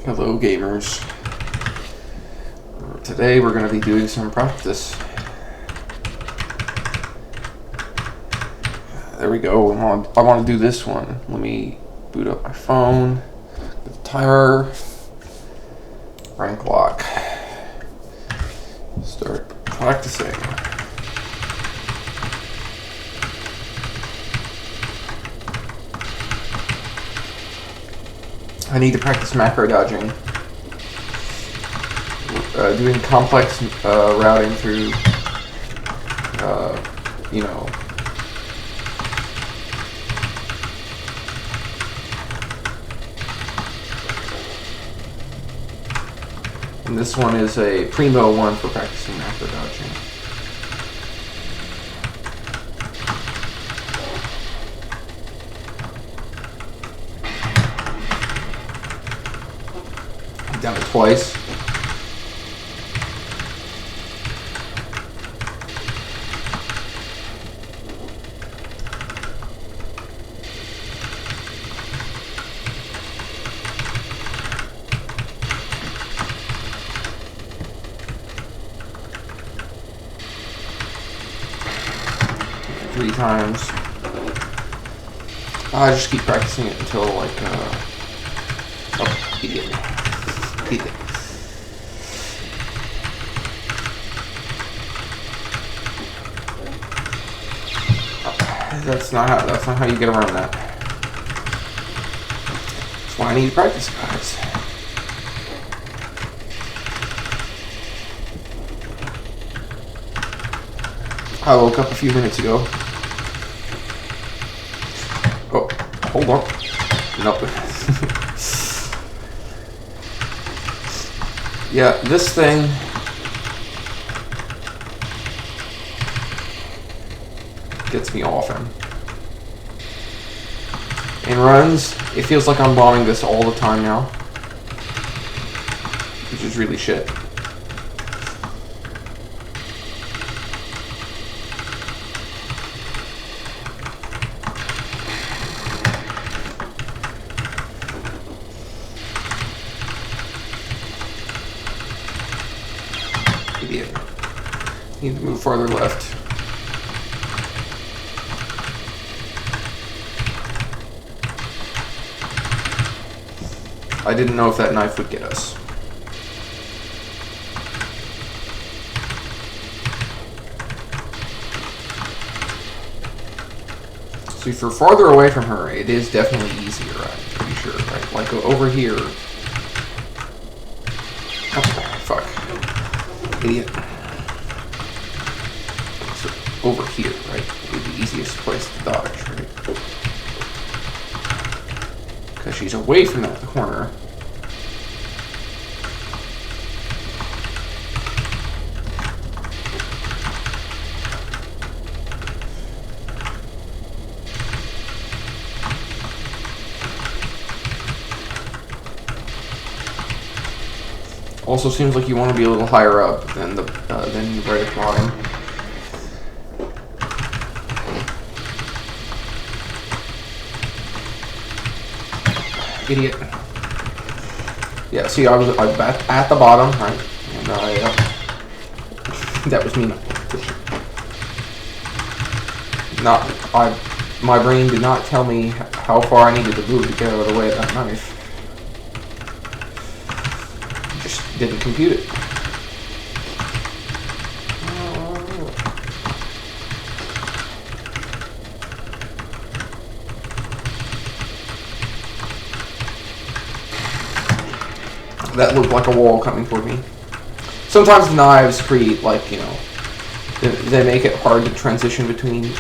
Hello gamers. Today we're going to be doing some practice. There we go. I want to do this one. Let me boot up my phone. The timer. Rank lock. Start practicing. I need to practice macro dodging. Doing complex routing through, And this one is a primo one for practicing macro dodging. I've done it twice. Three times. I just keep practicing it until idiot. That's not how you get around that. That's why I need to practice, guys. I woke up a few minutes ago. Oh, hold on. Nope. Yeah, this thing gets me often. In runs, it feels like I'm bombing this all the time now, which is really shit. Idiot. Need to move farther left. I didn't know if that knife would get us. So if you're farther away from her, it is definitely easier, I'm pretty sure, right? Like over here. Oh, fuck. Idiot. So over here, right? Would be the easiest place to dodge, right? Because she's away from that corner. Also seems like you want to be a little higher up than the right at the bottom. Idiot. Yeah, see, I was at the bottom, right? And that was me not. My brain did not tell me how far I needed to move to get out of the way of that knife. Just didn't compute it. That looked like a wall coming toward me. Sometimes knives create, they make it hard to transition between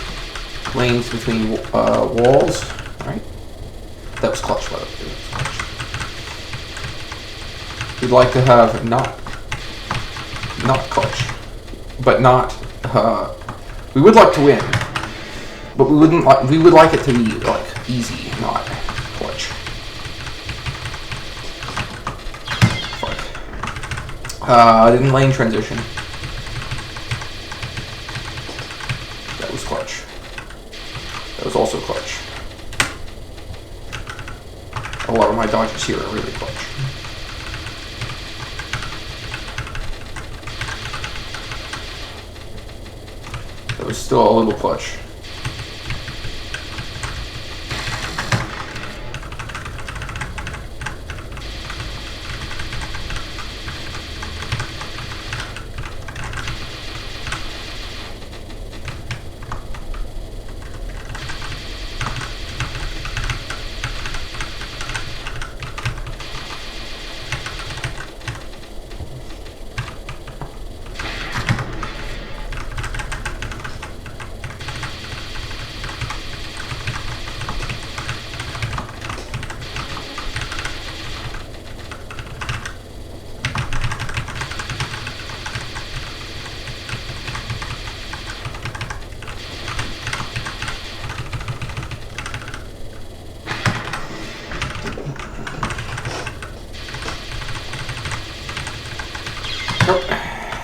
lanes between walls, right? That was clutch, by the way. We'd like to have not clutch, but not. We would like to win, but we would like it to be easy, not clutch. I didn't lane transition. That was clutch. That was also clutch. A lot of my dodges here are really clutch. still a little clutch.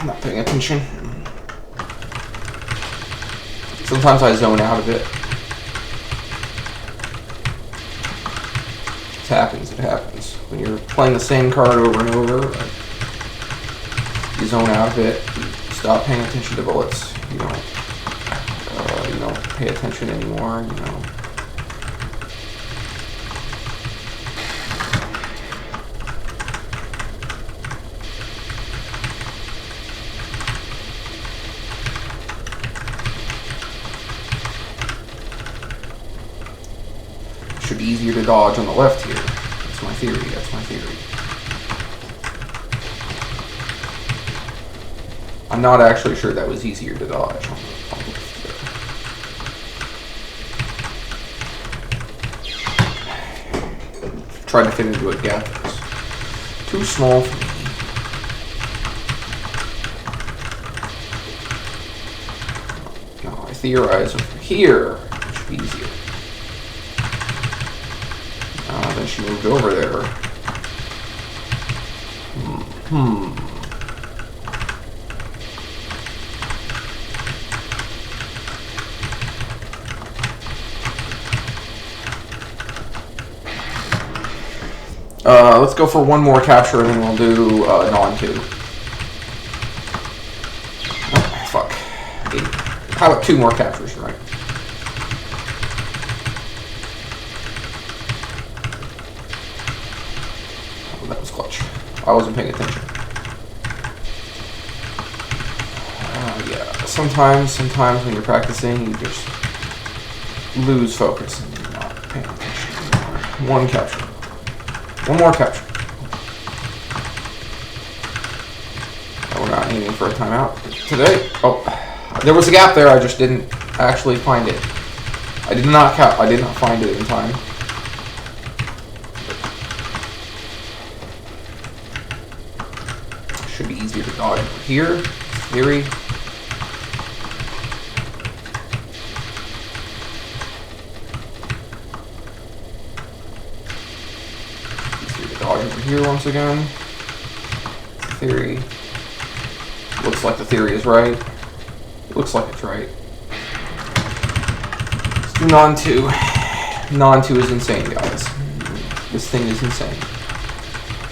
I'm not paying attention. Sometimes I zone out of it. It happens, it happens. When you're playing the same card over and over, you zone out of it, you stop paying attention to bullets, you don't pay attention anymore, you know. Should be easier to dodge on the left here. That's my theory, that's my theory. I'm not actually sure that was easier to dodge on the left there. Tried to fit into a gap that's too small for me. No, I theorize over here, it should be easier. Then she moved over there. Let's go for one more capture and then we'll do non-2. Oh, fuck. How about 2 more captures, right? That was clutch. I wasn't paying attention. Yeah, sometimes when you're practicing, you just lose focus and you're not paying attention anymore. One capture. One more capture. Oh, we're not aiming for a timeout today. Oh, there was a gap there. I just didn't actually find it. I did not find it in time. Should be easier to dodge over here. Theory. Easier to dodge over here once again. Theory. Looks like the theory is right. It looks like it's right. Let's do non-2. Non-2 is insane, guys. This thing is insane.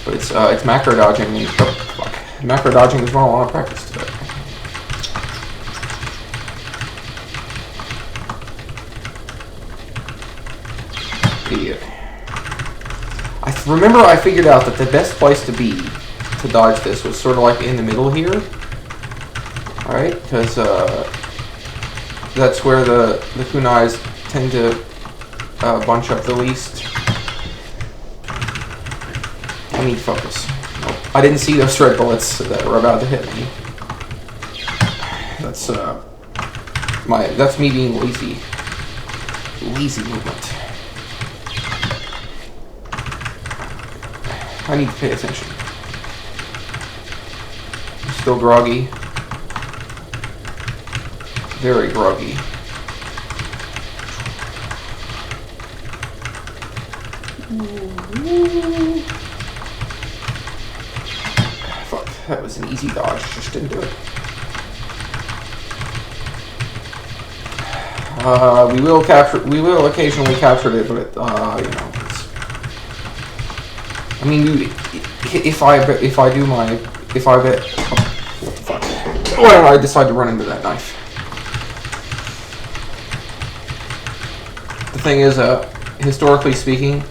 But it's macro dodging. Oh, fuck. Macro dodging is what I want to practice today. Idiot. Remember I figured out that the best place to be to dodge this was sort of like in the middle here. Alright? Because that's where the kunais tend to bunch up the least. I need focus. Nope. I didn't see those red bullets that were about to hit me. That's me being lazy. Lazy movement. I need to pay attention. I'm still groggy. Very groggy. Fuck, that was an easy dodge, just didn't do it. We will occasionally capture it, but you know, I mean, dude, if I bet, what the fuck? Well, I decide to run into that knife. The thing is, historically speaking,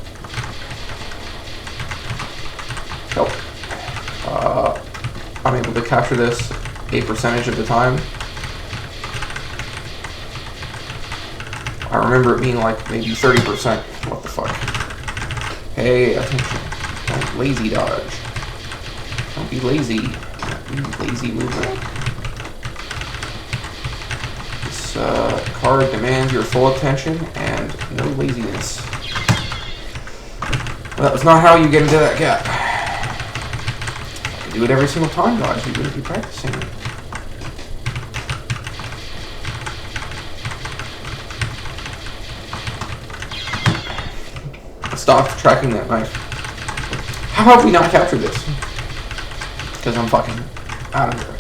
I'm able to capture this a percentage of the time. I remember it being like maybe 30%. What the fuck? Hey, attention. Don't lazy dodge. Don't be lazy. Don't be lazy movement. This card demands your full attention and no laziness. Well, that was not how you get into that gap. Do it every single time, guys. You wouldn't be practicing. Stop tracking that knife. How have we not captured this? Because I'm fucking out of there.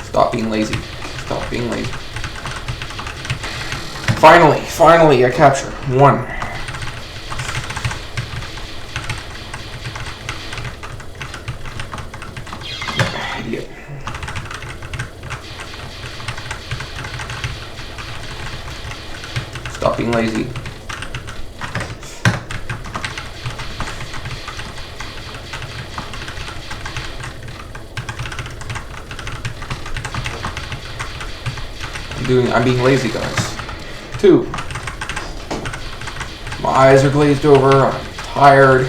Stop being lazy. Stop being lazy. Finally, I capture one. Idiot. Stop being lazy. I'm being lazy, guys. 2. My eyes are glazed over. I'm tired.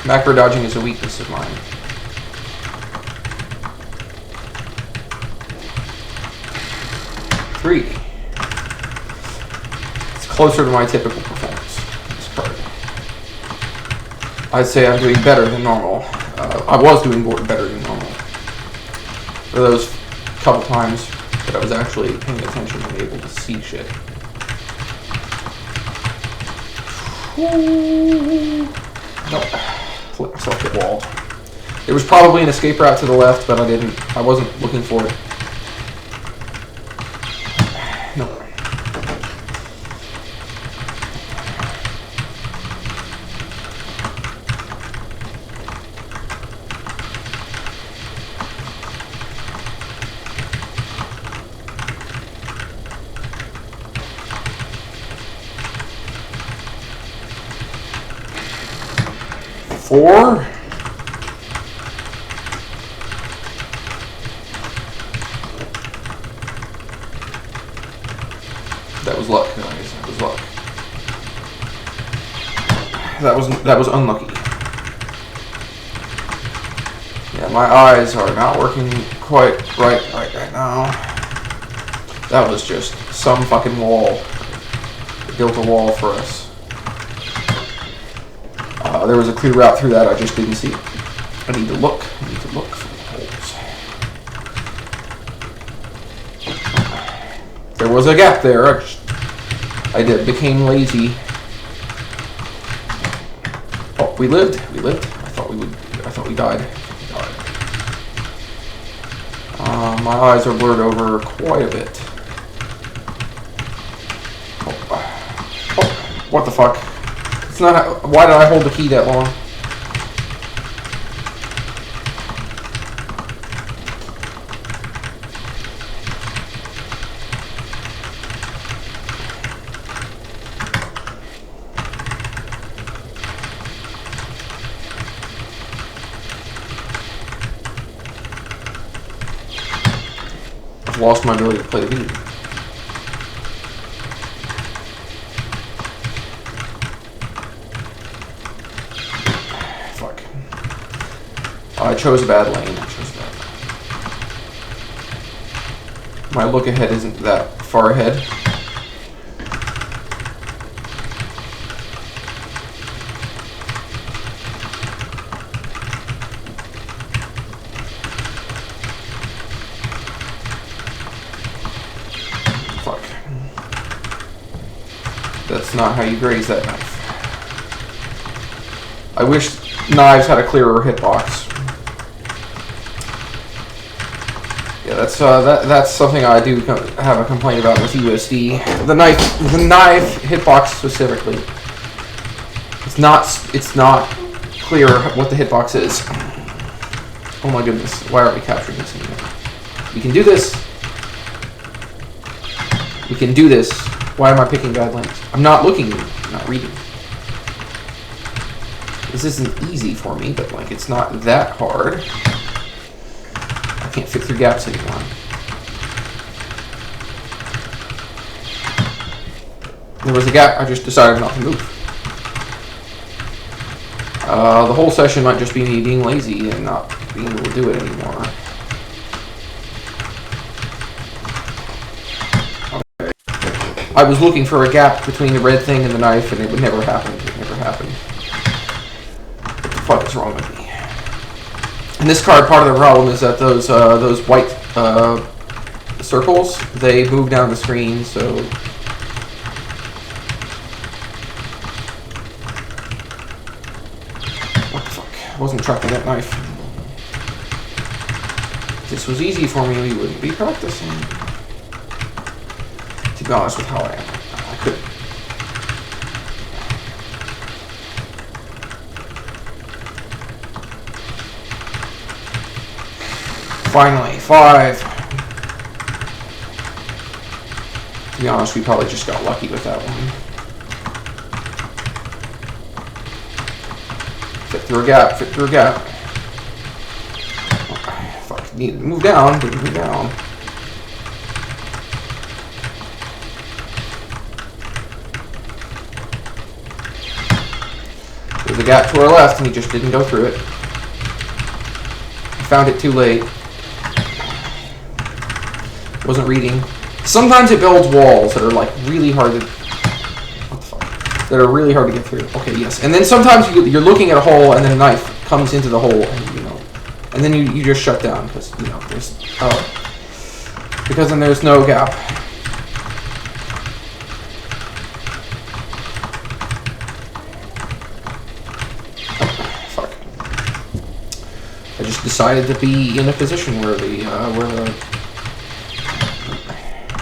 Macro dodging is a weakness of mine. Three. It's closer to my typical performance. This card. I'd say I'm doing better than normal. I was doing better than normal. For those couple times that I was actually paying attention and able to see shit. Nope. Let myself get walled. There was probably an escape route to the left, but I wasn't looking for it. Nope. Four. That was luck, guys. That was luck. That was unlucky. Yeah, my eyes are not working quite right now. That was just some fucking wall. They built a wall for us. There was a clear route through that, I just didn't see it. I need to look for the holes. There was a gap there. I became lazy. Oh, we lived. I thought we died. My eyes are blurred over quite a bit. Oh, what the fuck? It's not. Why did I hold the key that long? I've lost my ability to play the game. Fuck. I chose a bad lane. My look ahead isn't that far ahead. Fuck. That's not how you graze that knife. I wish knives had a clearer hitbox. Yeah, that's something I do have a complaint about with USD. The knife hitbox specifically. It's not clear what the hitbox is. Oh my goodness, why aren't we capturing this anymore? We can do this. We can do this. Why am I picking bad lanes? I'm not looking, I'm not reading. This isn't easy for me, but like it's not that hard. I can't fit through gaps anymore. There was a gap, I just decided not to move. The whole session might just be me being lazy and not being able to do it anymore. Okay. I was looking for a gap between the red thing and the knife, and it would never happen. It never happened. What the fuck is wrong with me? In this card, part of the problem is that those white circles, they move down the screen, so what the fuck? I wasn't tracking that knife. If this was easy for me, we wouldn't be practicing. To be honest with how I am, I couldn't. Finally, 5. To be honest, we probably just got lucky with that one. Fit through a gap, fit through a gap. Oh, fuck, need to move down, didn't move down. There's a gap to our left, and he just didn't go through it. I found it too late. Wasn't reading. Sometimes it builds walls that are like really hard to. What the fuck? That are really hard to get through. Okay, yes. And then sometimes you're looking at a hole and then a knife comes into the hole, and and then you just shut down because there's because then there's no gap. Oh, fuck. I just decided to be in a position where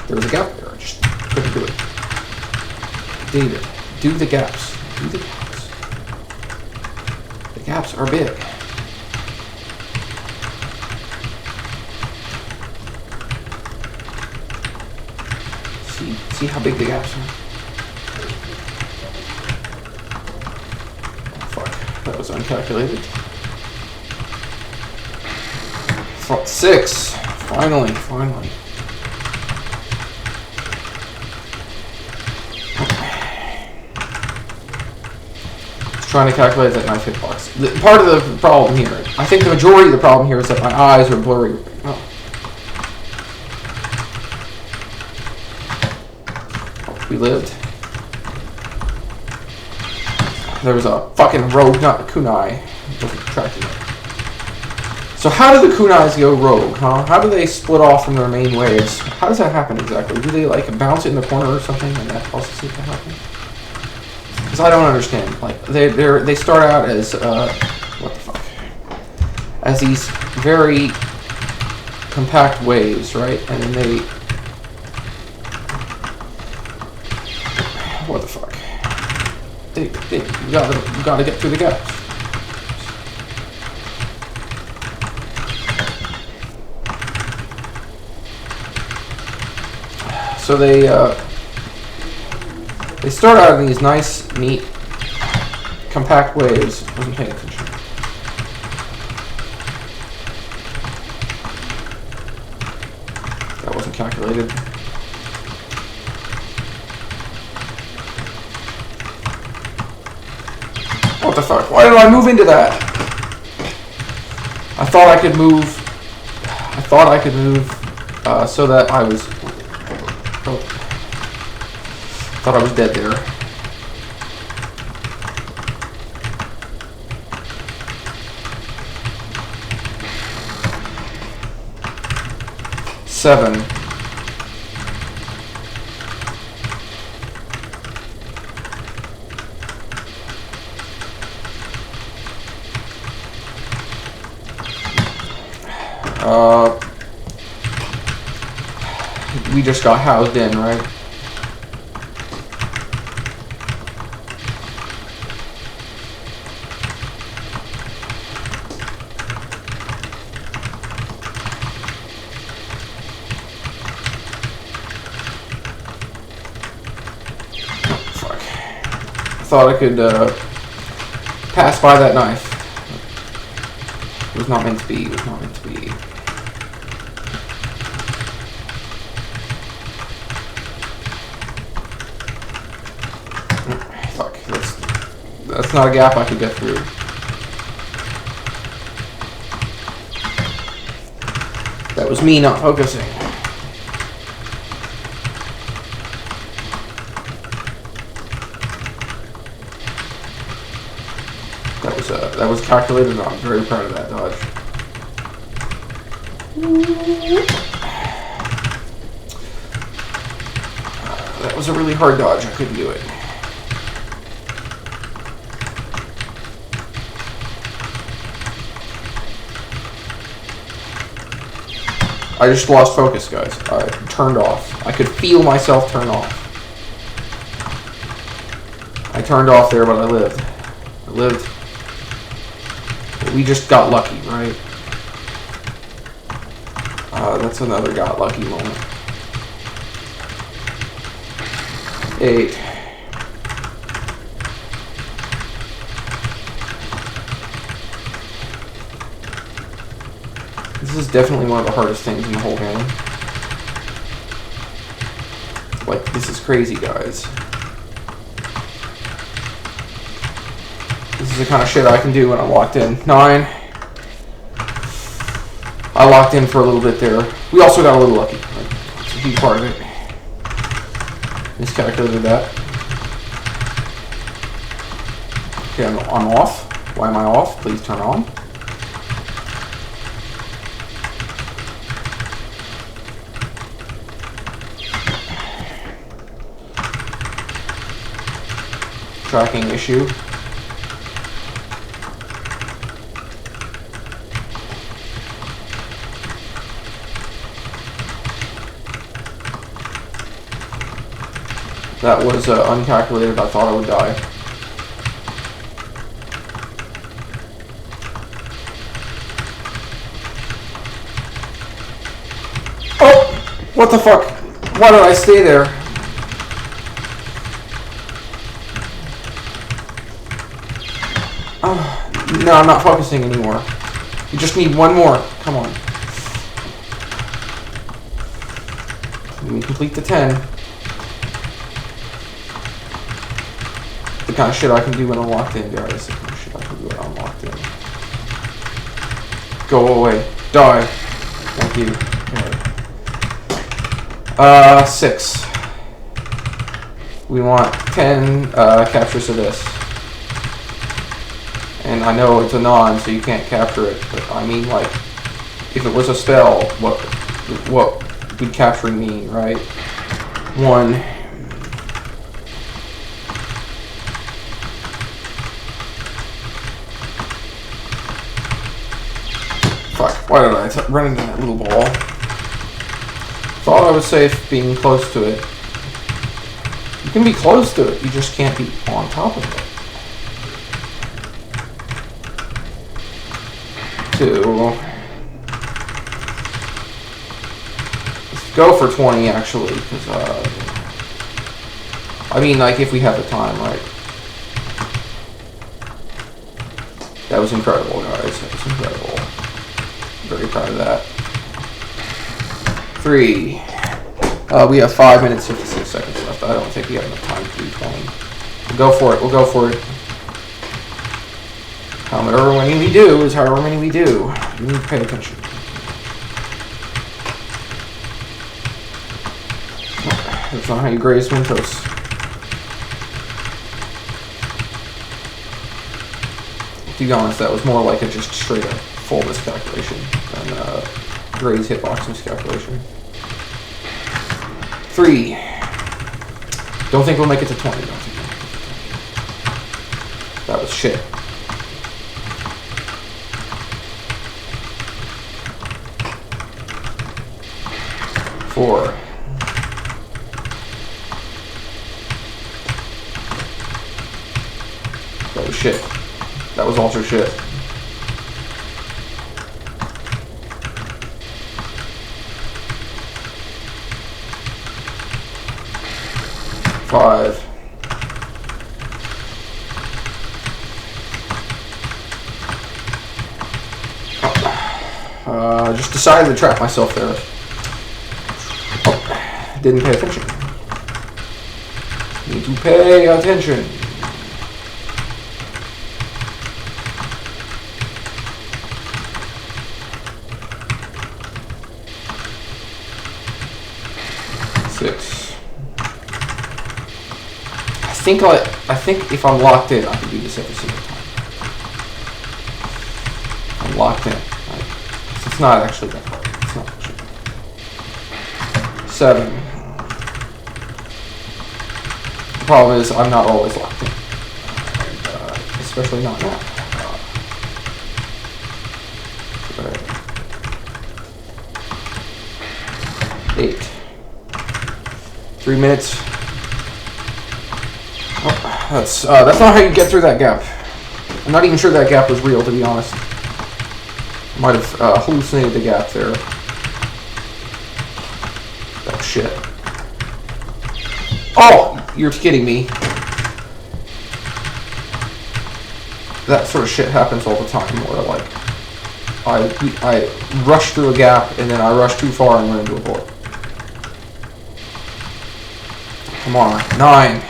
there was a gap there. I just couldn't do it. David, do the gaps. Do the gaps. The gaps are big. See how big the gaps are? Oh, fuck. That was uncalculated. 6. Finally. Trying to calculate that knife hitbox. Part of the problem here, I think the majority of the problem here is that my eyes are blurry. Oh, we lived. There was a fucking rogue, not a kunai. Wasn't tracking it. So how do the kunais go rogue, huh? How do they split off from their main waves? How does that happen exactly? Do they like bounce it in the corner or something and that causes it to happen? Because I don't understand. Like they start out as what the fuck? As these very compact waves, right? And then they what the fuck? You gotta get through the gaps. So they start out in these nice, neat, compact waves. Wasn't paying attention. That wasn't calculated. What the fuck? Why did I move into that? I thought I could move. So that I was. Oh, thought I was dead there. Seven. we just got housed in, right? Thought I could pass by that knife. It was not meant to be. It was not meant to be. Fuck. That's not a gap I could get through. That was me not focusing. That was calculated, and I'm very proud of that dodge. That was a really hard dodge. I couldn't do it. I just lost focus, guys. I turned off. I could feel myself turn off. I turned off there, but I lived. I lived. We just got lucky, right? That's another got lucky moment. 8. This is definitely one of the hardest things in the whole game. Like, this is crazy, guys. This is the kind of shit I can do when I'm locked in. 9. I locked in for a little bit there. We also got a little lucky. It's a huge part of it. Miscalculated that. Okay, I'm off. Why am I off? Please turn on. Tracking issue. That was uncalculated. I thought I would die. Oh! What the fuck? Why did I stay there? Oh, no, I'm not focusing anymore. You just need one more. Come on. Let me complete the 10. The kind of shit I can do when I'm locked in, guys. The kind of shit I can do when I'm locked in. Go away. Die. Thank you. Okay. 6. We want 10 captures of this. And I know it's a non, so you can't capture it. But I mean, like, if it was a spell, what would capturing mean, right? 1. Fuck, why did I run into that little ball? Thought I was safe being close to it. You can be close to it, you just can't be on top of it. 2. Let's go for 20, actually, because, I mean, like, if we have the time, right? That was incredible, guys. That was incredible. Very proud of that. 3. We have 5 minutes, 56 seconds left. I don't think we have enough time to do 20. We'll go for it. We'll go for it. However many we do is however many we do. You need to pay attention. That's not how you graze Mentos. To be honest, that was more like a just straight up full miscalculation than graze hitbox miscalculation. 3. Don't think we'll make it to 20. Don't think we'll make it to 20. That was shit. 4. Oh shit. That was also shit. Five. Just decided to trap myself there. Oh, didn't pay attention. Need to pay attention. Six. I think if I'm locked in, I can do this every single time. I'm locked in. It's not actually that hard. It's not actually. 7. The problem is I'm not always locked in, especially not now. 8. 3 minutes. Oh, that's not how you get through that gap. I'm not even sure that gap was real, to be honest. Might have hallucinated the gap there. Oh shit. Oh, you're kidding me. That sort of shit happens all the time where like I rush through a gap and then I rush too far and run into a bullet. Come on. 9.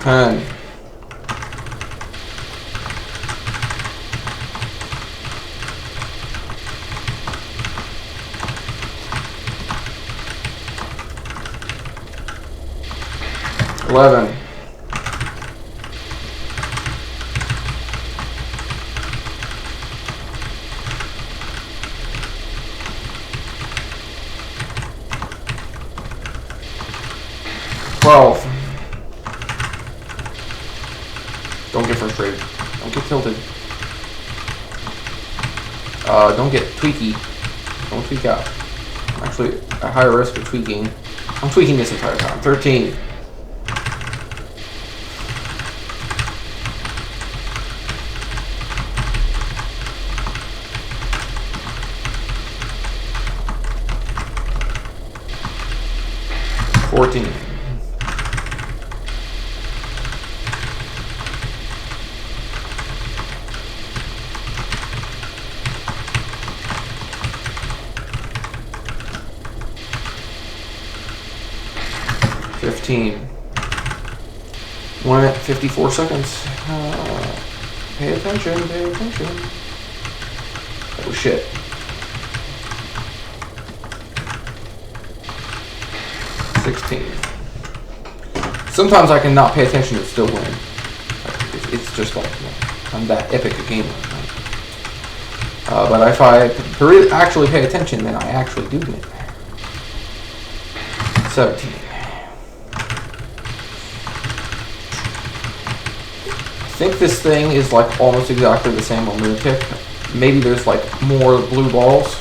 And 11. 12. Don't get frustrated. Don't get tilted. Don't get tweaky. Don't tweak out. I'm actually at higher risk of tweaking. I'm tweaking this entire time. 13. $14. 15. 1 minute, 54 seconds. Pay attention, pay attention. Oh shit. 16. Sometimes I can not pay attention and still win. It's just like, you know, I'm that epic a gamer. Right? But if I really actually pay attention, then I actually do win. 17. I think this thing is like almost exactly the same on Lunatic. Maybe there's like more blue balls.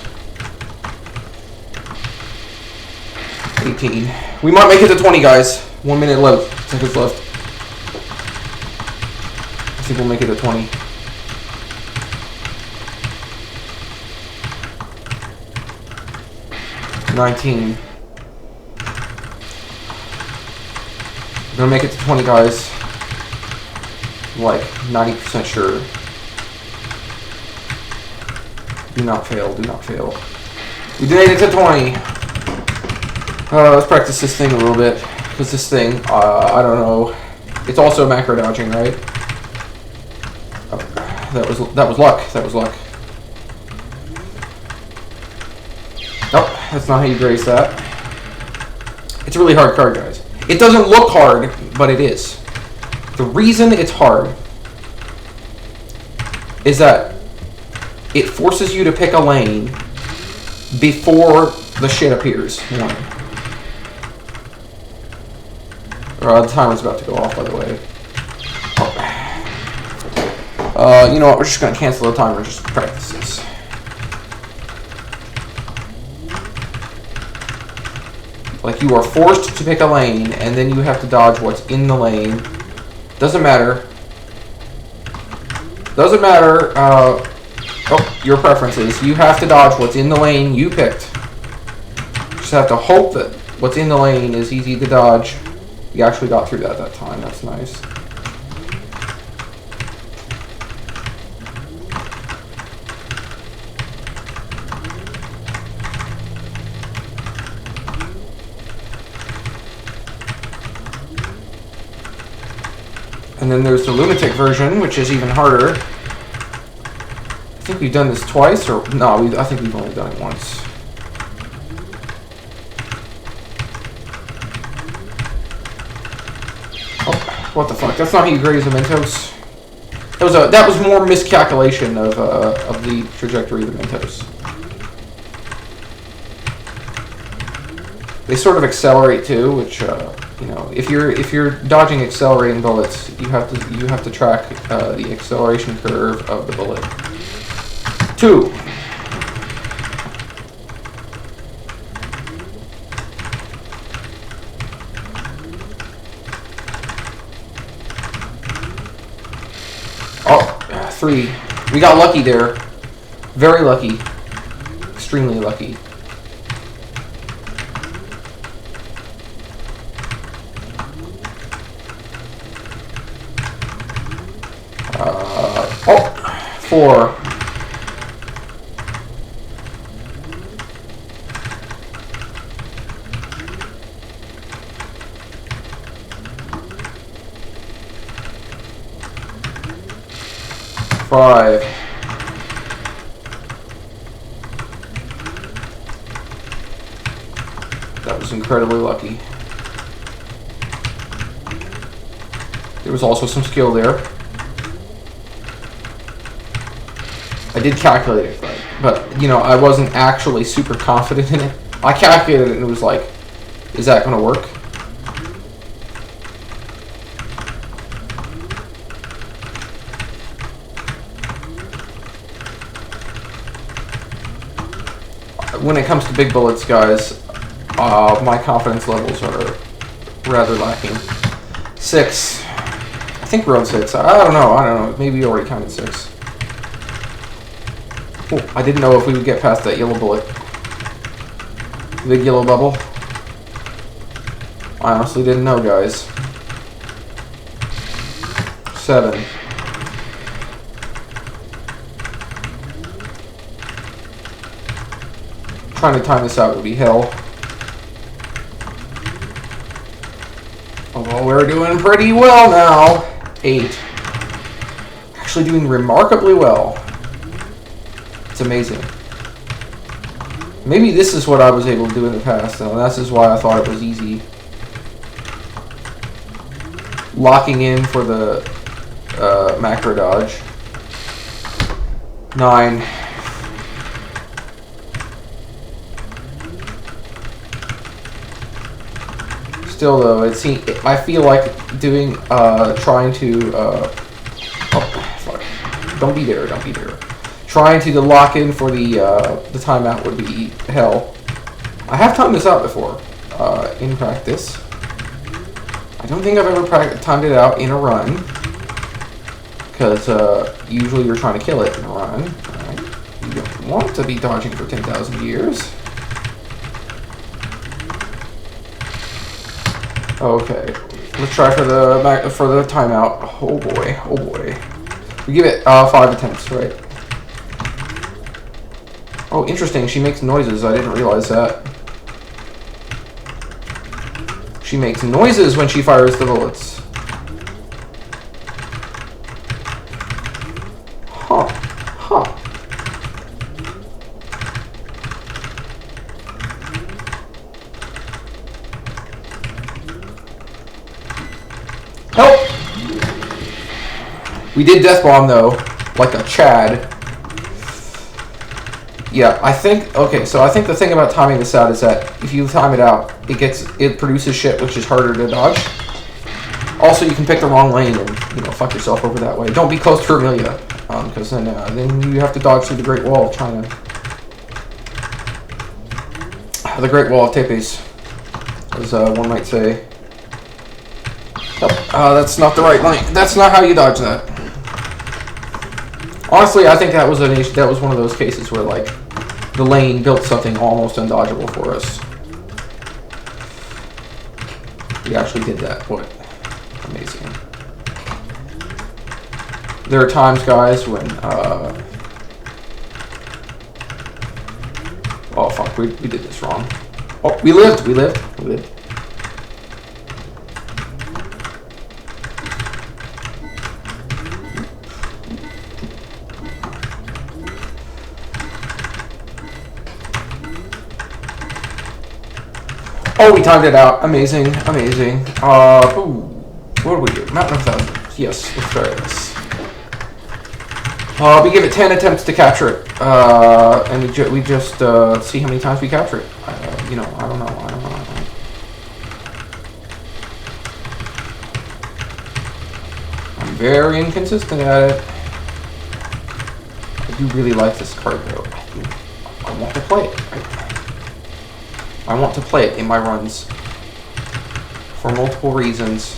18. We might make it to 20, guys. 1 minute left. Seconds left. I think we'll make it to 20. $19. We're gonna make it to 20, guys. I'm like 90% sure. Do not fail, do not fail. We made it to 20. Let's practice this thing a little bit. Because this thing, I don't know. It's also macro dodging, right? Oh, that was luck. That was luck. Nope, that's not how you grace that. It's a really hard card, guys. It doesn't look hard, but it is. The reason it's hard is that it forces you to pick a lane before the shit appears. One. The timer's about to go off, by the way. You know what? We're just gonna cancel the timer. Just practice this. Like, you are forced to pick a lane, and then you have to dodge what's in the lane. Doesn't matter. Doesn't matter. Your preferences. You have to dodge what's in the lane you picked. Just have to hope that what's in the lane is easy to dodge. You actually got through that time. That's nice. And then there's the lunatic version, which is even harder. I think we've done this twice, or no, I think we've only done it once. Oh, what the fuck? That's not how you graze a Mentos. That was more miscalculation of the trajectory of the Mentos. They sort of accelerate too, which you know, if you're dodging accelerating bullets, you have to track the acceleration curve of the bullet. 2. Oh, 3. We got lucky there. Very lucky. Extremely lucky. Oh, 4. Five. That was incredibly lucky. There was also some skill there. I did calculate it right, but you know, I wasn't actually super confident in it. I calculated it and it was like, is that going to work? When it comes to big bullets, guys, my confidence levels are rather lacking. 6. I think we're on 6. I don't know. Maybe you already counted 6. Oh, I didn't know if we would get past that yellow bullet. Big yellow bubble. I honestly didn't know, guys. 7. Trying to time this out would be hell. Although we're doing pretty well now. 8. Actually doing remarkably well. It's amazing. Maybe this is what I was able to do in the past, and this is why I thought it was easy. Locking in for the macro dodge. 9. Still though, I feel like doing, trying to, oh, fuck. Don't be there. Trying to lock in for the timeout would be hell. I have timed this out before, in practice. I don't think I've ever timed it out in a run, because usually you're trying to kill it in a run. Right? You don't want to be dodging for 10,000 years. Okay, let's try for the timeout. Oh boy. We give it 5 attempts, right? Oh, interesting. She makes noises. I didn't realize that. She makes noises when she fires the bullets. Huh. Help! We did death bomb though, like a Chad. Yeah, I think the thing about timing this out is that if you time it out, it produces shit which is harder to dodge. Also, you can pick the wrong lane and, you know, fuck yourself over that way. Don't be close to Amelia. one, because then you have to dodge through the Great Wall of China. The Great Wall of Tepes, as one might say. Oh, that's not the right lane. That's not how you dodge that. Honestly, I think that was one of those cases where, like, the lane built something almost undodgeable for us. We actually did that. What? Amazing. There are times, guys, when, oh, fuck, we did this wrong. Oh, we lived. Oh, we timed it out. Amazing. Ooh, what do we do? Mountain of Thousands. Yes, let's try this. We give it 10 attempts to capture it, and we just see how many times we capture it. I don't know. I'm very inconsistent at it. I do really like this card, though. I want to play it. I want to play it in my runs for multiple reasons.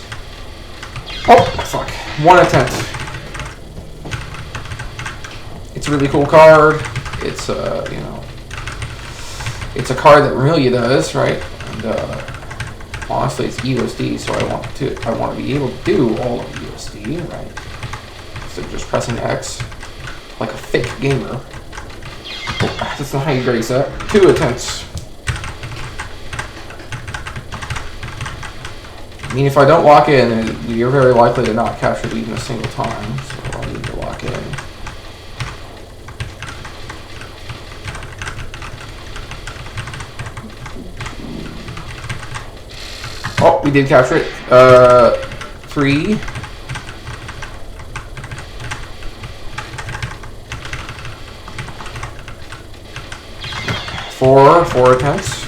Oh, fuck. One attempt. It's a really cool card. It's it's a card that Remelia does, right? And honestly, it's USD, so I want to be able to do all of USD, right? So just pressing X like a fake gamer. Oh, that's not how you graze that. 2 attempts. I mean, if I don't lock in, you're very likely to not capture it even a single time, so I'll need to lock in. Oh, we did capture it. 3. Four attempts.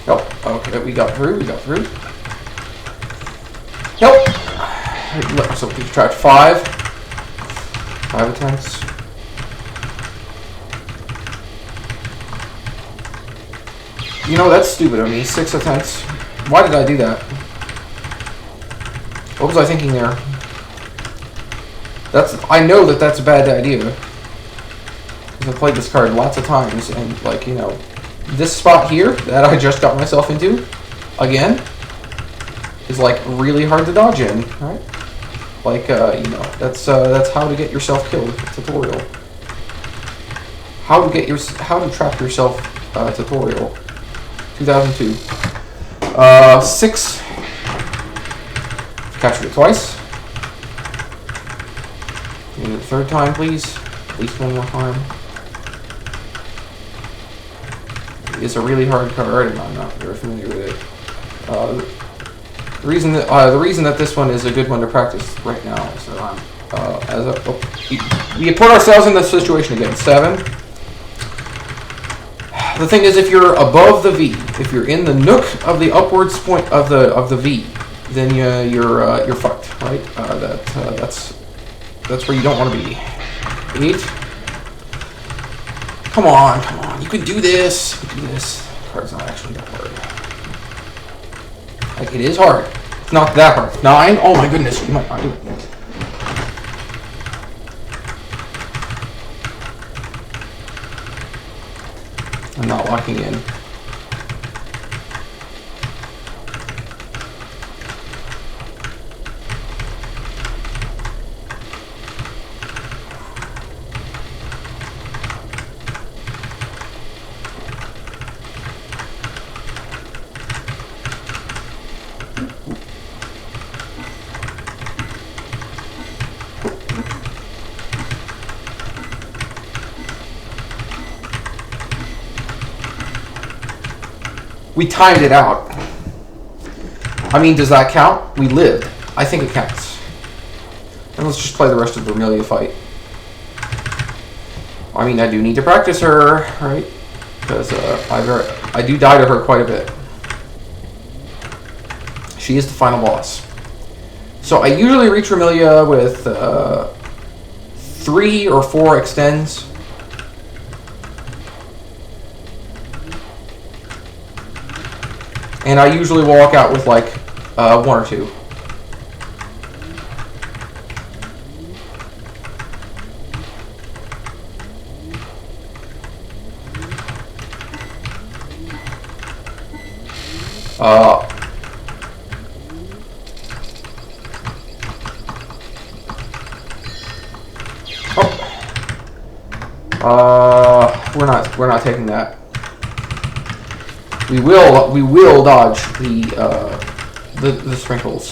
Oh, okay, we got through. Nope. So we tried 5 attempts. You know, that's stupid of me. 6 attempts. Why did I do that? What was I thinking there? I know that's a bad idea. I've played this card lots of times, and, like, you know, this spot here that I just got myself into, again, is, like, really hard to dodge in, right? Like, you know, that's how to get yourself killed tutorial. How to trap yourself tutorial. 2002. 6. Captured it twice. Maybe the 3rd time, please. At least one more time. It's a really hard card, and I'm not very familiar with it. The reason that this one is a good one to practice right now is that we put ourselves in this situation again. 7. The thing is, if you're above the V, if you're in the nook of the upwards point of the V, then you're fucked, right? That's where you don't want to be. 8. Come on, you can do this. This card's not actually that hard. Like, it is hard. It's not that hard. 9. Oh my goodness, you might not do it. I'm not locking in. We timed it out. I mean, does that count? We lived. I think it counts. And let's just play the rest of the Remelia fight. I mean, I do need to practice her, right? Because I do die to her quite a bit. She is the final boss. So I usually reach Remilia with 3 or 4 extends. And I usually walk out with like 1 or 2. We're not taking that. We will dodge the sprinkles.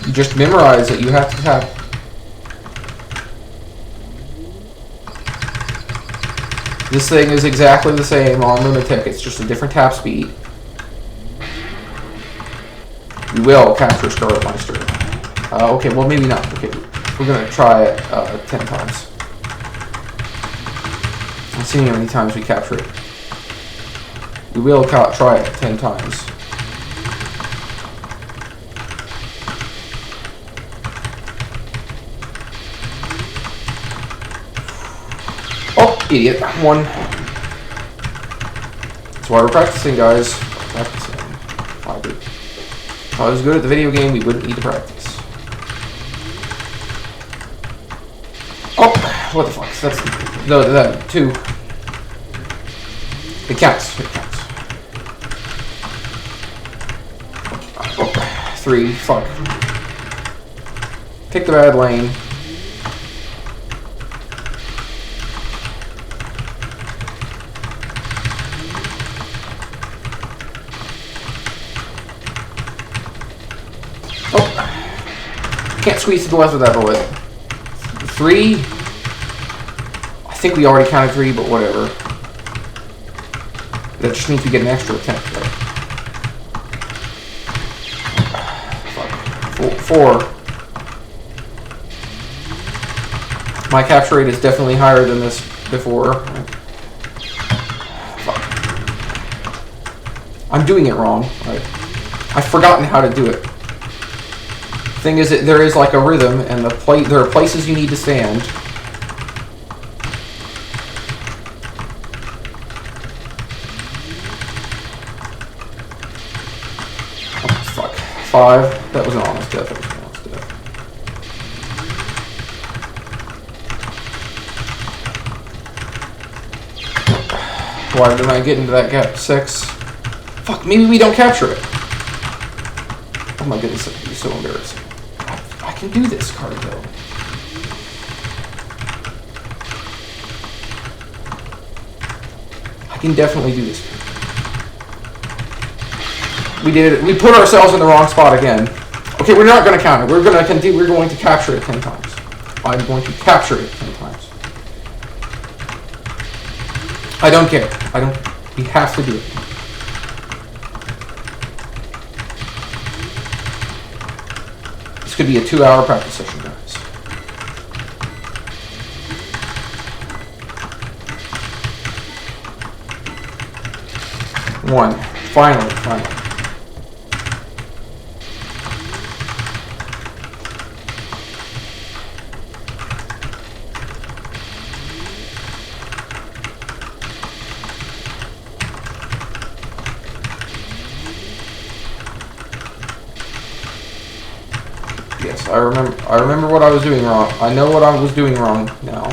You just memorize that you have to tap. This thing is exactly the same on Lunatic, it's just a different tap speed. We will capture Scarlet Meister. Okay, well maybe not. Okay, we're gonna try it 10 times. Let's see how many times we capture it. We will try it 10 times. Oh, idiot. 1. That's why we're practicing, guys. Practicing. If I was good at the video game, we wouldn't need to practice. Oh, what the fuck? That's that 2. It counts. It counts. Oh, 3. Fuck. Pick the bad lane. Can't squeeze to the left of that bullet. 3. I think we already counted 3, but whatever. That just means we get an extra attempt, right? Fuck. 4. My capture rate is definitely higher than this before. Fuck. I'm doing it wrong. Right? I've forgotten how to do it. Thing is, there is like a rhythm, and there are places you need to stand. Oh, fuck. 5. That was an almost death. That was an almost death. Why did I get into that gap? 6. Fuck, maybe we don't capture it. Oh my goodness, that would be so embarrassing. I can do this, Cargo. I can definitely do this. We did it. We put ourselves in the wrong spot again. Okay, we're not going to count it. We're going to continue. We're going to capture it 10 times. I'm going to capture it 10 times. I don't care. I don't. We have to do it. This could be a 2-hour practice session, guys. One. Finally. Yes, I remember what I was doing wrong. I know what I was doing wrong now.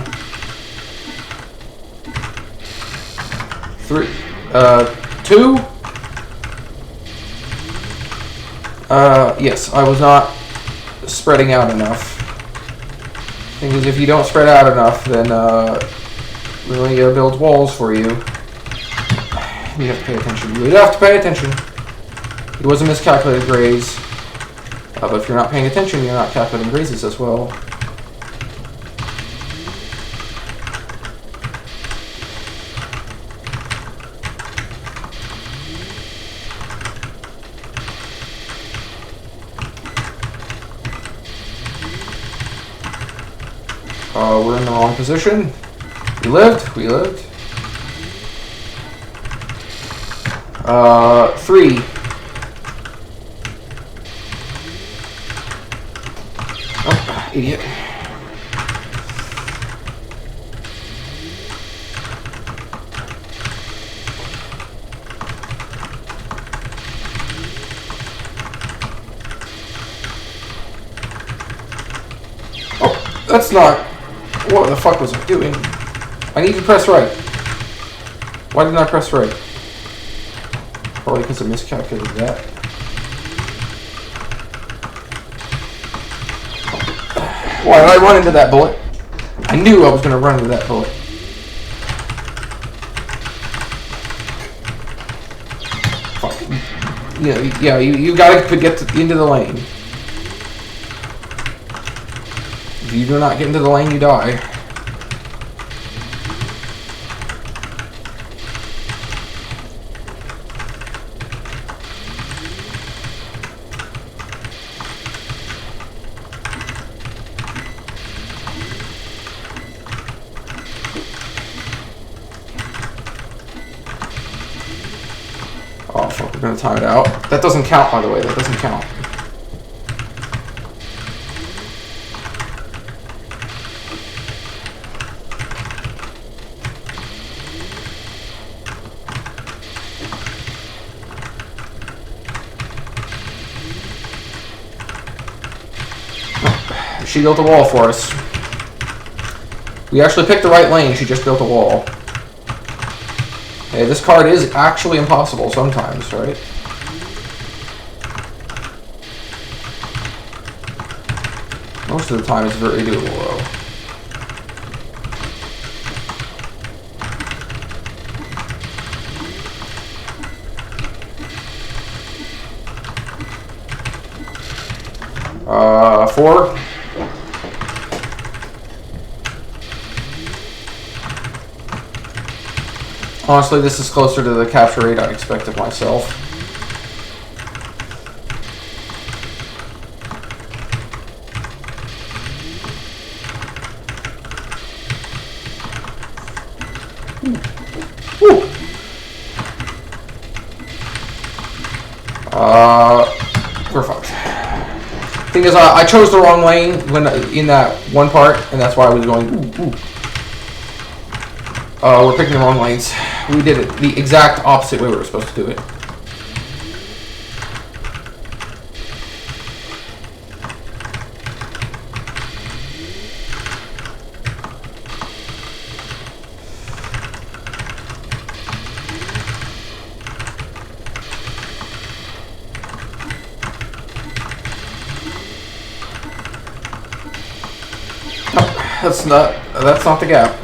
3, 2. Yes, I was not spreading out enough. Thing is, if you don't spread out enough, then really builds walls for you. You have to pay attention. You have to pay attention. It was a miscalculated graze. But if you're not paying attention, you're not calculating grazes as well. We're in the wrong position. We lived. We lived. 3. Oh, idiot. Oh, that's not... What the fuck was I doing? I need to press right. Why didn't I press right? Probably because I miscalculated that. Why did I run into that bullet? I knew I was going to run into that bullet. Fuck. You gotta get into the lane. If you do not get into the lane, you die. Oh, fuck, we're gonna time it out. That doesn't count, by the way. That doesn't count. She built a wall for us. We actually picked the right lane. She just built a wall. Hey, this card is actually impossible sometimes, right? Most of the time it's very doable, though. Four. Honestly, this is closer to the capture rate I'd expect of myself. Woo. We're fucked. Thing is, I chose the wrong lane when in that one part, and that's why I was going ooh. We're picking the wrong lanes. We did it the exact opposite way we were supposed to do it. That's not the gap.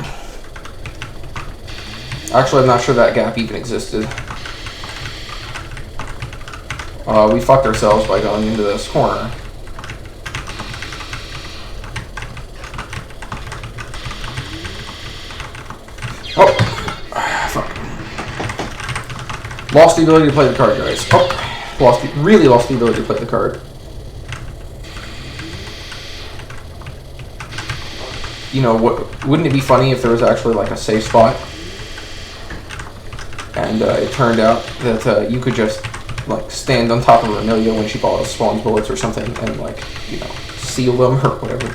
Actually, I'm not sure that gap even existed. We fucked ourselves by going into this corner. Oh, fuck. Lost the ability to play the card, guys. Oh, really lost the ability to play the card. You know, wouldn't it be funny if there was actually like a safe spot? And it turned out that you could just like stand on top of Amelia when she spawns bullets or something and like, you know, seal them or whatever.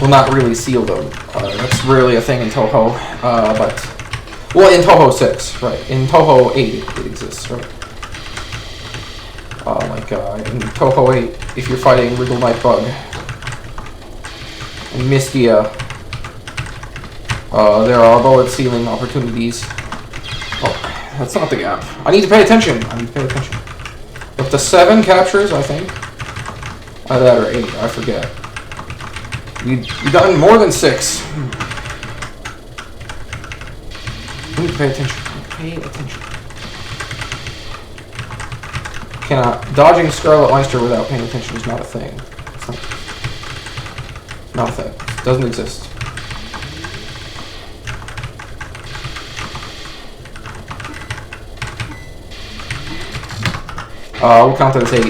Well, not really seal them. That's rarely a thing in Touhou, but... Well, in Touhou 6, right. In Touhou 8 it exists, right. In Touhou 8, if you're fighting Regal Nightbug and Mystia, there are bullet sealing opportunities. Oh, that's not the gap. I need to pay attention. Up to 7 captures, I think. Either that or 8, I forget. We've done more than 6. I need to pay attention. Dodging Scarlet Meister without paying attention is not a thing. It's not a thing. It doesn't exist. We'll count that as 8.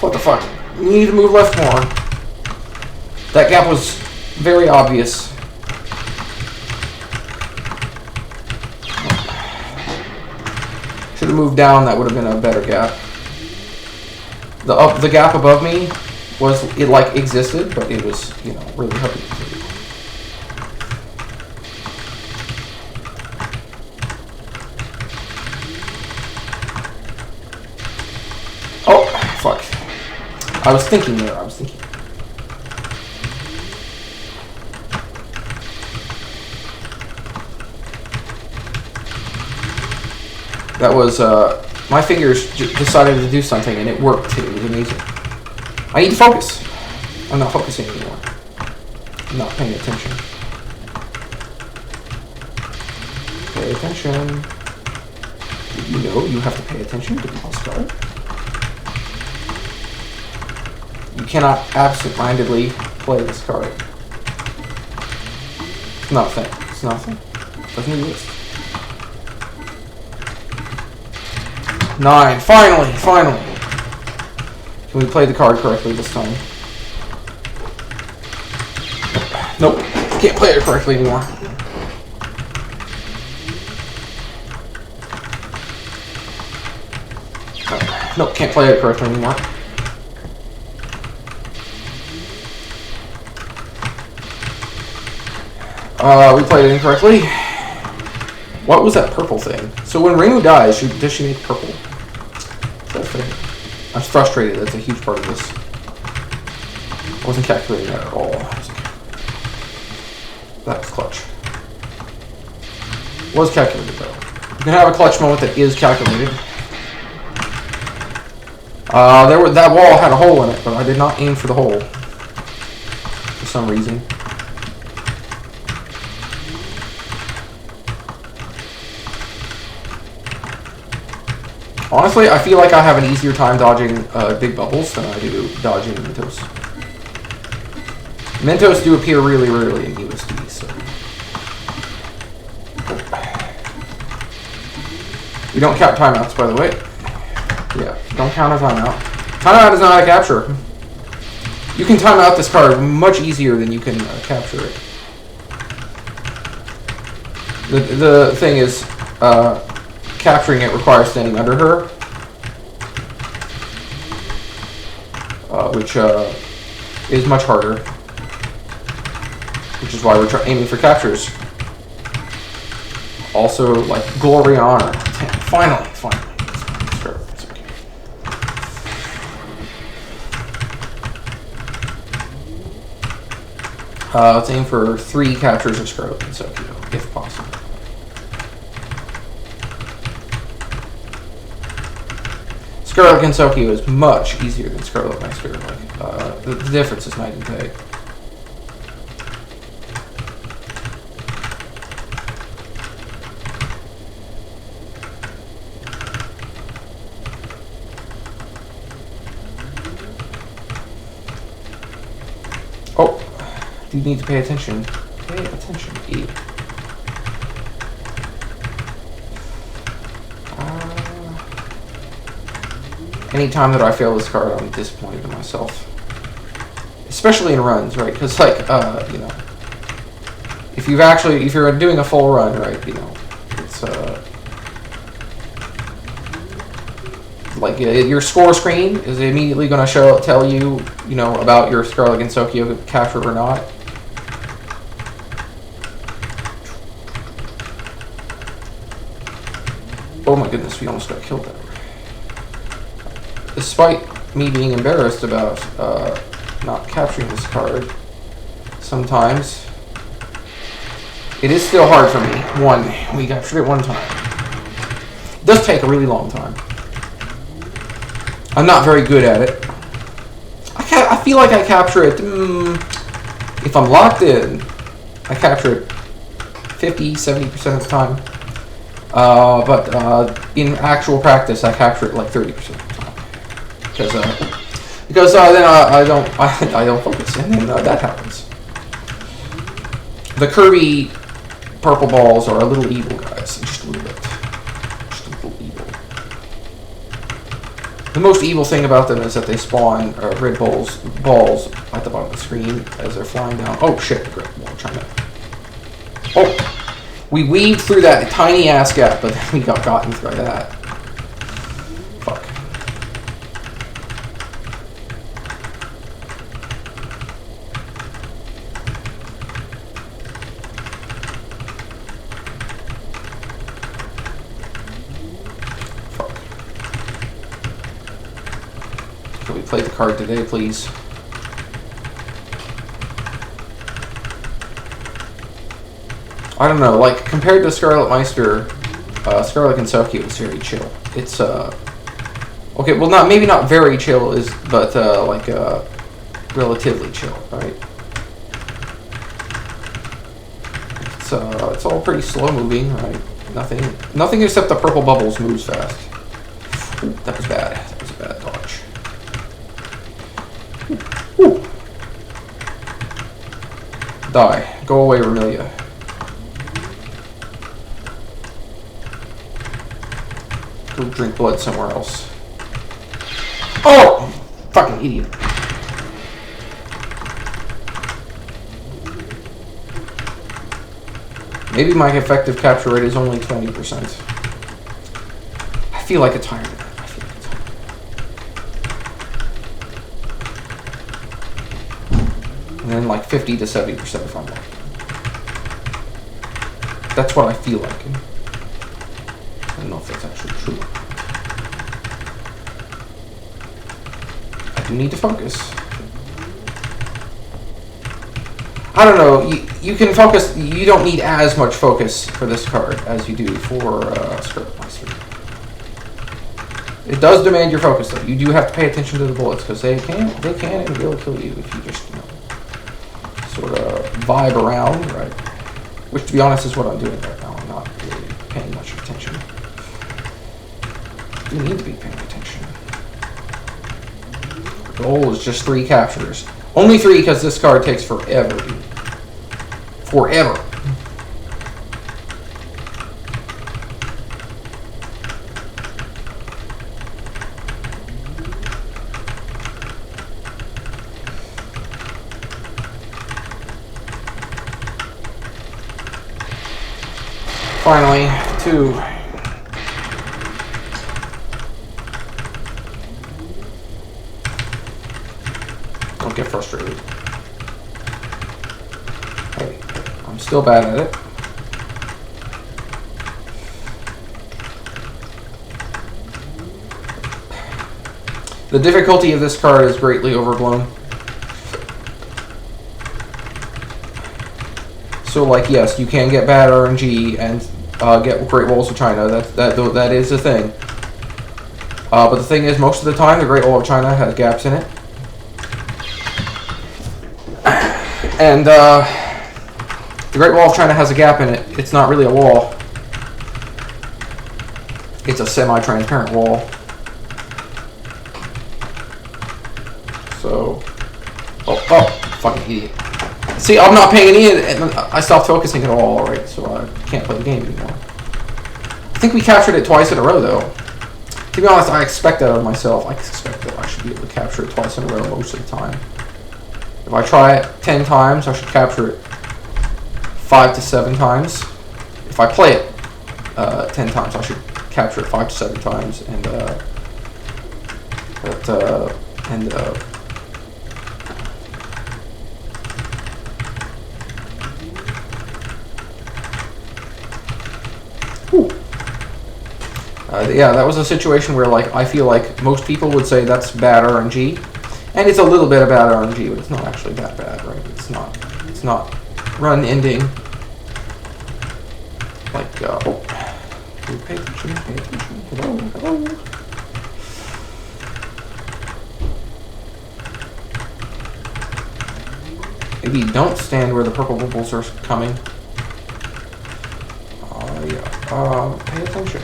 What the fuck? You need to move left more. That gap was very obvious. Should have moved down, that would have been a better gap. The gap above me was, it like existed, but it was, you know, really hard to do. Oh, fuck. I was thinking there, That was, my fingers decided to do something and it worked too. It was amazing. I need to focus. I'm not focusing anymore. I'm not paying attention. Pay attention. You know you have to pay attention to the boss card. You cannot absent-mindedly play this card. It's not a thing. It's not a thing. Doesn't exist. 9. Finally! Finally! Can we play the card correctly this time? Nope. Can't play it correctly anymore. Nope. Can't play it correctly anymore. We played it incorrectly. What was that purple thing? So when Ringu dies, does she make purple? Is that a thing? I'm frustrated. That's a huge part of this. I wasn't calculating that at all. That was clutch. Was calculated though. You can have a clutch moment that is calculated. That wall had a hole in it, but I did not aim for the hole for some reason. Honestly, I feel like I have an easier time dodging big bubbles than I do dodging Mentos. Mentos do appear really rarely in USD, so... We don't count timeouts, by the way. Yeah, don't count a timeout. Timeout is not a capture. You can time out this card much easier than you can capture it. The thing is, capturing it requires standing under her, which is much harder, which is why we're aiming for captures. Also, like, glory and honor. Finally. It's okay. Let's aim for 3 captures of Scarlet and Sokio, if possible. Scarlet Gensokyo is much easier than Scarlet Master. Like, the difference is night and day. Oh, you need to pay attention. Pay attention, E. Anytime that I fail this card, I'm disappointed in myself. Especially in runs, right? Because, like, you know, if you're doing a full run, right, you know, it's, like, your score screen is immediately going to tell you, you know, about your Scarlet Gensokyo capture or not. Oh my goodness, we almost got killed there. Despite me being embarrassed about not capturing this card, sometimes it is still hard for me. We captured it one time. It does take a really long time. I'm not very good at it. I feel like I capture it, if I'm locked in, I capture it 50-70% of the time. But in actual practice, I capture it like 30% of the time. Because then I don't focus, and then that happens. The Kirby purple balls are a little evil, guys. Just a little bit. Just a little evil. The most evil thing about them is that they spawn red balls at the bottom of the screen as they're flying down. Oh shit, the Great Wall of China. Oh, we weaved through that tiny ass gap, but then we got gotten by that. Fuck. Can we play the card today, please? I don't know, like, compared to Scarlet Meister, Scarlet Kentucky was very chill. It's, okay, well, maybe not very chill, but, relatively chill, right? It's all pretty slow moving, right? Nothing except the purple bubbles moves fast. Ooh, that was bad. That was a bad dodge. Ooh. Die. Go away, Remelia. Go drink blood somewhere else. Oh! Fucking idiot. Maybe my effective capture rate is only 20%. I feel like it's higher than that. And then like 50 to 70% if I'm lucky. That's what I feel like. I don't know if that's actually true. I do need to focus. I don't know, you can focus, you don't need as much focus for this card as you do for Scarlet Meister. It does demand your focus though. You do have to pay attention to the bullets because they can and will kill you if you just, sort of vibe around, right? Which to be honest is what I'm doing right now. I'm not really paying much attention. You need to be paying attention. The goal is just 3 captures. Only 3 because this card takes forever, dude. Forever. Finally, 2. Don't get frustrated. Hey, I'm still bad at it. The difficulty of this card is greatly overblown. So, like, yes, you can get bad RNG and get Great Walls of China. That is a thing. But the thing is, most of the time, the Great Wall of China has gaps in it. And the Great Wall of China has a gap in it. It's not really a wall. It's a semi-transparent wall. So, oh, fucking idiot. See, I'm not paying any. I stopped focusing at all, alright, so I can't play the game anymore. I think we captured it twice in a row, though. To be honest, I expect that of myself. I expect that I should be able to capture it twice in a row most of the time. If I try it 10 times, I should capture it 5 to 7 times. If I play it 10 times, I should capture it 5 to 7 times. Yeah, that was a situation where, like, I feel like most people would say that's bad RNG, and it's a little bit of bad RNG, but it's not actually that bad, right? It's not run ending. Like, oh, pay attention, hello. Maybe don't stand where the purple bubbles are coming. Pay attention.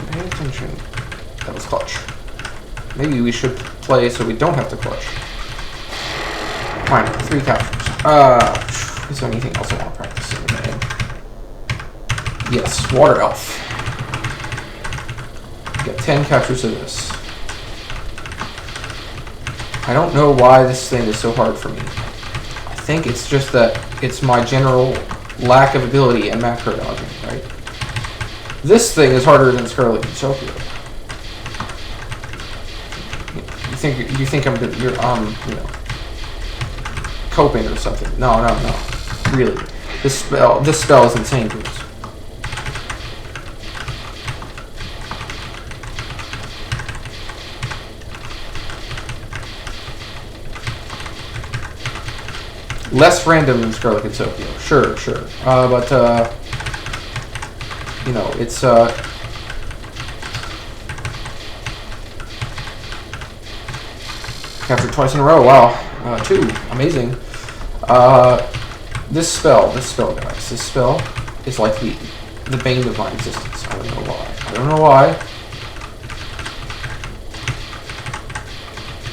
That was clutch. Maybe we should play so we don't have to clutch. Fine, 3 captures. Is there anything else I want to practice in the game? Yes, Water Elf. Get 10 captures of this. I don't know why this thing is so hard for me. I think it's just that it's my general lack of ability in macro dodging, right? This thing is harder than Scarlet and Tokyo. You think you're you know, coping or something? No. Really, this spell is insane, dudes. Less random than Scarlet and Tokyo, sure. But you know, it's captured twice in a row. Wow, 2, amazing. This spell, guys. This spell is like the bane of my existence. I don't know why.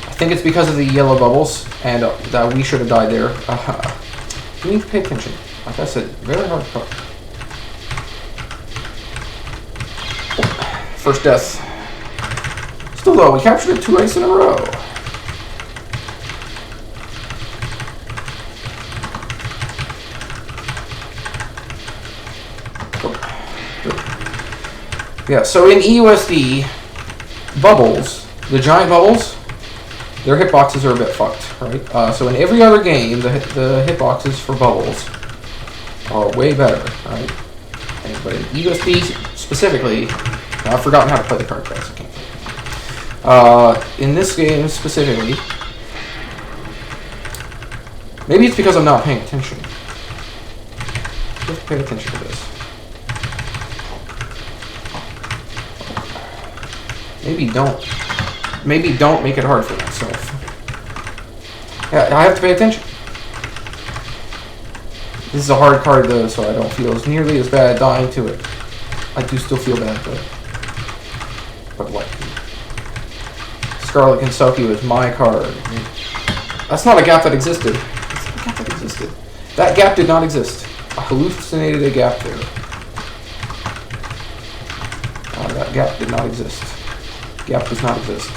I think it's because of the yellow bubbles, and that we should have died there. You need to pay attention. Like I said, very hard to cover. First death. Still though, we captured it 2 aces in a row. Yeah, so in EUSD, bubbles, the giant bubbles, their hitboxes are a bit fucked, right? So in every other game, the hitboxes for bubbles are way better, right? But in EUSD specifically, I've forgotten how to play the card guys. I can't play. In this game specifically, maybe it's because I'm not paying attention. You have to pay attention to this. Maybe don't make it hard for myself. Yeah, I have to pay attention. This is a hard card though, so I don't feel as nearly as bad dying to it. I do still feel bad though. But what? Scarlet Kensuke is my card. That's not a gap that existed. That's not a gap that existed. That gap did not exist. I hallucinated a gap there. That gap did not exist. Gap does not exist.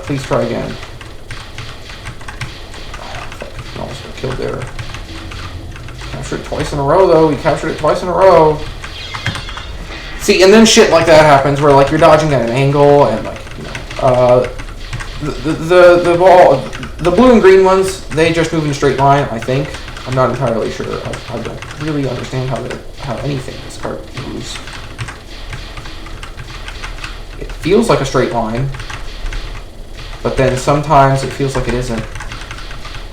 Please try again. Fuck, almost got killed there. Captured it twice in a row, though. We captured it twice in a row. See, and then shit like that happens where, like, you're dodging at an angle, and, like, you know, the ball, the blue and green ones, they just move in a straight line, I think. I'm not entirely sure. I don't really understand how anything this card moves. It feels like a straight line, but then sometimes it feels like it isn't.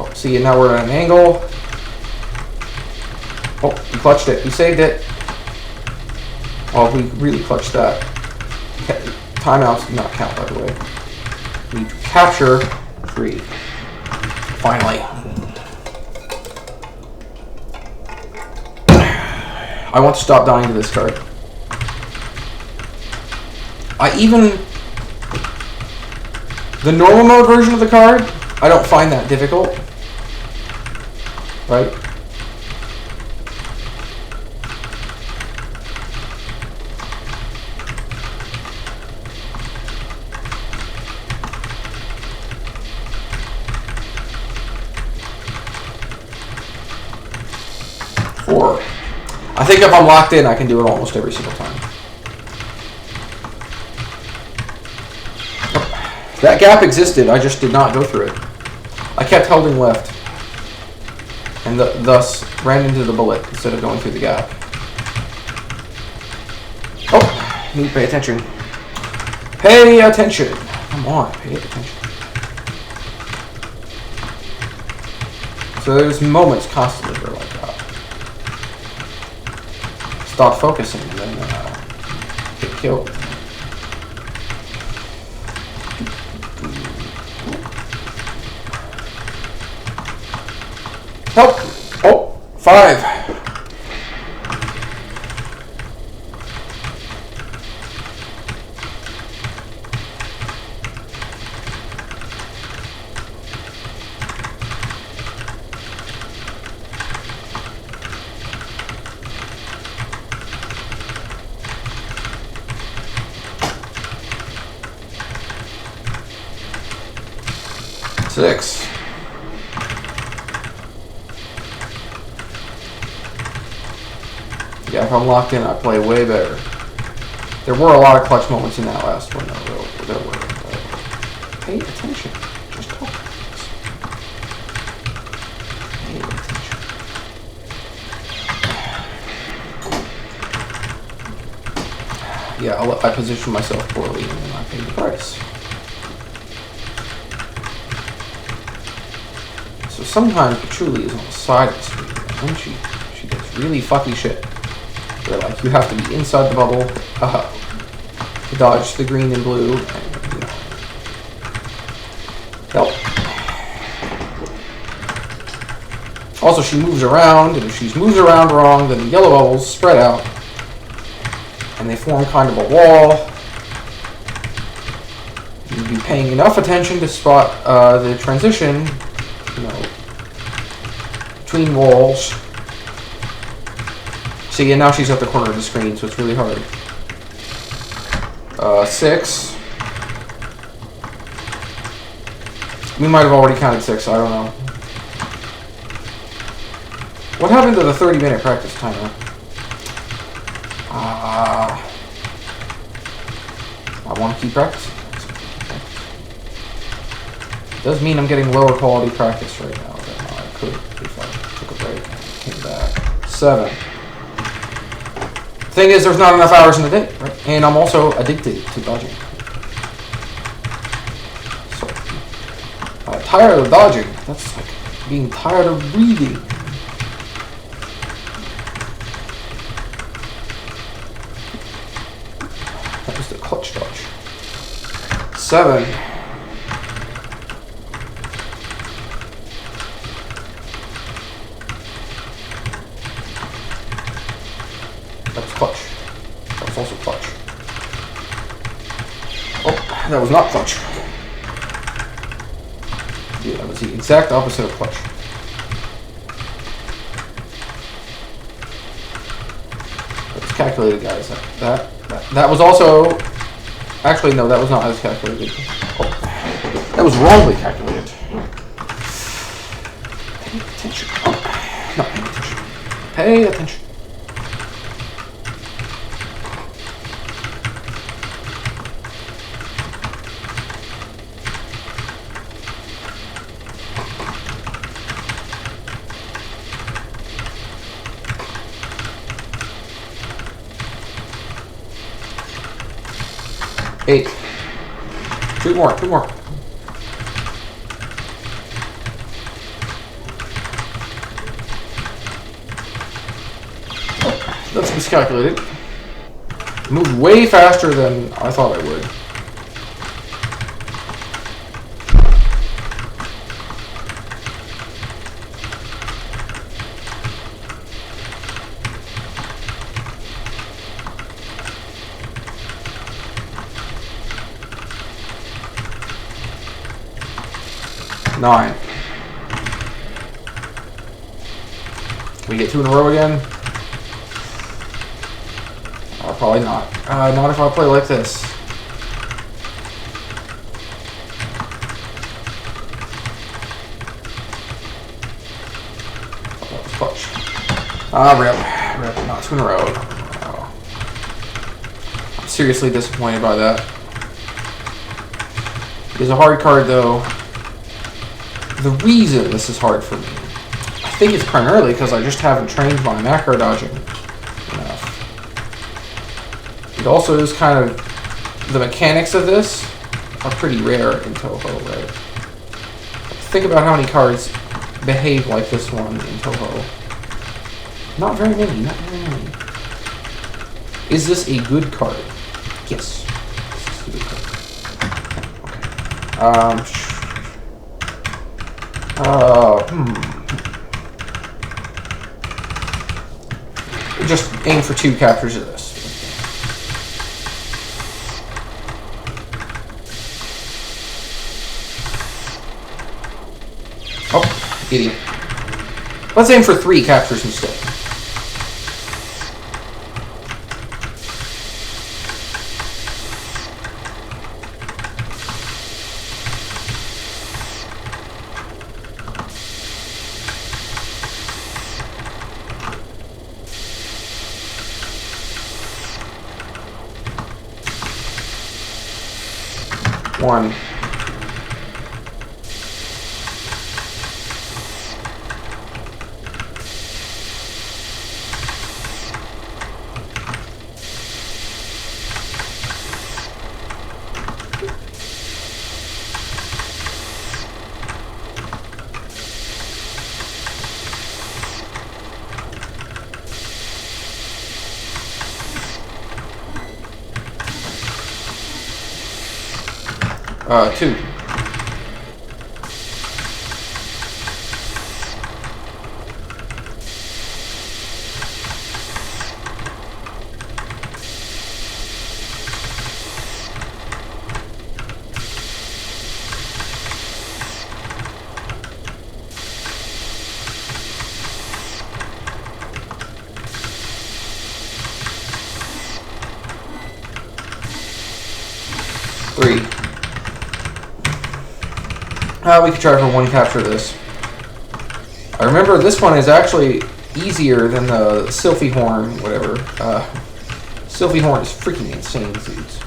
Oh, see, and now we're at an angle. Oh, we clutched it. We saved it. Oh, we really clutched that. Timeouts do not count, by the way. We capture 3. Finally. I want to stop dying to this card. The normal mode version of the card, I don't find that difficult. Right? I think if I'm locked in, I can do it almost every single time. That gap existed, I just did not go through it. I kept holding left, and thus ran into the bullet instead of going through the gap. Oh, need to pay attention. Pay attention. Come on, pay attention. So there's moments constantly where like that. Stop focusing and then get killed. Help! Oh, 5. 6. Yeah, if I'm locked in, I play way better. There were a lot of clutch moments in that last one, though. There were. Pay attention. Just talk. Pay attention. Yeah, I positioned myself poorly, and then I paid the price. So sometimes Patchouli is on the side of the screen, and then she does really fucky shit. Where, like, you have to be inside the bubble to dodge the green and blue, and, you know. Help. Also, she moves around, and if she moves around wrong, then the yellow bubbles spread out, and they form kind of a wall. You'd be paying enough attention to spot the transition, you know, between walls. See, and now she's at the corner of the screen, so it's really hard. 6. We might have already counted 6, I don't know. What happened to the 30-minute practice timer? I want to keep practicing. It does mean I'm getting lower quality practice right now than I could if I took a break and came back. 7. Thing is, there's not enough hours in the day, right? And I'm also addicted to dodging. So, tired of dodging. That's like being tired of breathing. That was the clutch dodge. 7. That was clutch. That was also clutch. Oh, that was not clutch. Yeah, that was the exact opposite of clutch. That was calculated, guys. That was also... Actually, no, that was not as calculated. Oh, that was wrongly calculated. Pay attention. Oh, not paying attention. Pay attention. Eight. Two more. Oh, that's miscalculated. Moved way faster than I thought I would. Nine. We get 2 in a row again? Probably not. Not if I play like this. Oh, that was clutch. Rip. Not 2 in a row. No. I'm seriously disappointed by that. It's a hard card, though. The reason this is hard for me, I think it's primarily because I just haven't trained my macro dodging enough. It also is kind of, the mechanics of this are pretty rare in Touhou, right? Think about how many cards behave like this one in Touhou. Not very many, not very many. Is this a good card? Yes. This is a good card. Okay. Just aim for 2 captures of this. Oh, idiot. Let's aim for 3 captures instead. 1. Two. Three. We could try for 1 capture this. I remember this one is actually easier than the Sylphie Horn, whatever. Sylphie Horn is freaking insane, dudes.